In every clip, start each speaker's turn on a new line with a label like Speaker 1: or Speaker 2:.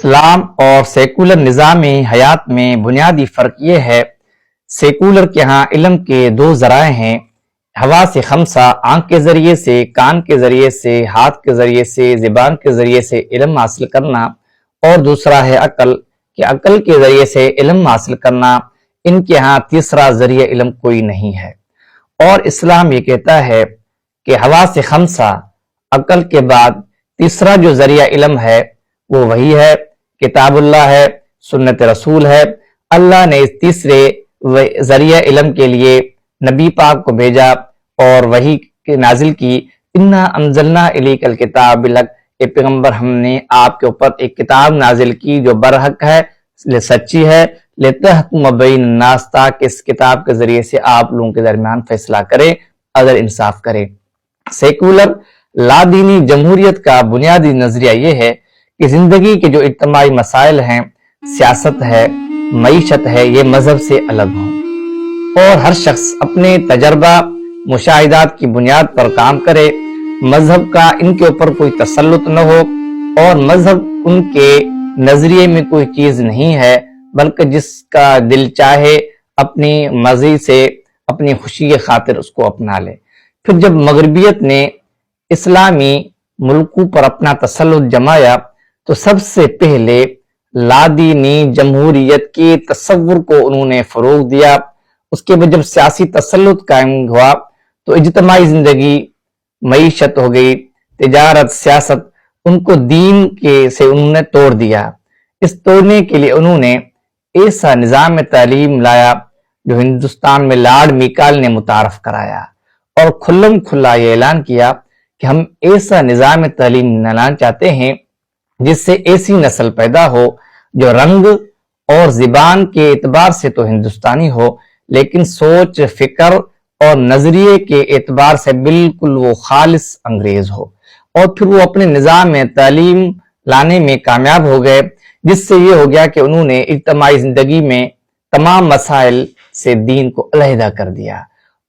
Speaker 1: اسلام اور سیکولر نظام حیات میں بنیادی فرق یہ ہے، سیکولر کے ہاں علم کے دو ذرائع ہیں، حواس خمسہ آنکھ کے ذریعے سے، کان کے ذریعے سے، ہاتھ کے ذریعے سے، زبان کے ذریعے سے علم حاصل کرنا، اور دوسرا ہے عقل کہ عقل کے ذریعے سے علم حاصل کرنا۔ ان کے ہاں تیسرا ذریعہ علم کوئی نہیں ہے۔ اور اسلام یہ کہتا ہے کہ حواس خمسہ عقل کے بعد تیسرا جو ذریعہ علم ہے وہ وہی ہے، کتاب اللہ ہے، سنت رسول ہے۔ اللہ نے اس تیسرے ذریعہ علم کے لیے نبی پاک کو بھیجا اور وحی نازل کی، انا انزلنا الیک الکتاب بالحق، اے پیغمبر ہم نے آپ کے اوپر ایک کتاب نازل کی جو برحق ہے، سچی ہے، لتحکم بین الناس، تاکہ اس کتاب کے ذریعے سے آپ لوگوں کے درمیان فیصلہ کریں، عدل انصاف کریں۔ سیکولر لا دینی جمہوریت کا بنیادی نظریہ یہ ہے کہ زندگی کے جو اجتماعی مسائل ہیں، سیاست ہے، معیشت ہے، یہ مذہب سے الگ ہوں اور ہر شخص اپنے تجربہ مشاہدات کی بنیاد پر کام کرے، مذہب کا ان کے اوپر کوئی تسلط نہ ہو اور مذہب ان کے نظریے میں کوئی چیز نہیں ہے، بلکہ جس کا دل چاہے اپنی مرضی سے اپنی خوشی کی خاطر اس کو اپنا لے۔ پھر جب مغربیت نے اسلامی ملکوں پر اپنا تسلط جمایا تو سب سے پہلے لادینی جمہوریت کے تصور کو انہوں نے فروغ دیا۔ اس کے بعد جب سیاسی تسلط قائم ہوا تو اجتماعی زندگی، معیشت ہو گئی، تجارت، سیاست، ان کو دین سے انہوں نے توڑ دیا۔ اس توڑنے کے لیے انہوں نے ایسا نظام تعلیم لایا جو ہندوستان میں لارڈ میکال نے متعارف کرایا اور کھلم کھلا یہ اعلان کیا کہ ہم ایسا نظام تعلیم لانا چاہتے ہیں جس سے ایسی نسل پیدا ہو جو رنگ اور زبان کے اعتبار سے تو ہندوستانی ہو، لیکن سوچ، فکر اور نظریے کے اعتبار سے بالکل وہ خالص انگریز ہو۔ اور پھر وہ اپنے نظام تعلیم لانے میں کامیاب ہو گئے، جس سے یہ ہو گیا کہ انہوں نے اجتماعی زندگی میں تمام مسائل سے دین کو علیحدہ کر دیا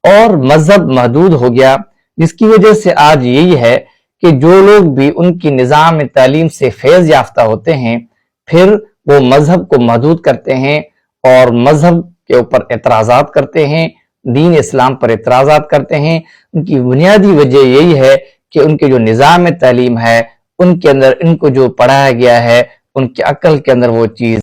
Speaker 1: اور مذہب محدود ہو گیا، جس کی وجہ سے آج یہی ہے کہ جو لوگ بھی ان کی نظام تعلیم سے فیض یافتہ ہوتے ہیں پھر وہ مذہب کو محدود کرتے ہیں اور مذہب کے اوپر اعتراضات کرتے ہیں، دین اسلام پر اعتراضات کرتے ہیں۔ ان کی بنیادی وجہ یہی ہے کہ ان کے جو نظام تعلیم ہے ان کے اندر ان کو جو پڑھایا گیا ہے ان کی عقل کے اندر وہ چیز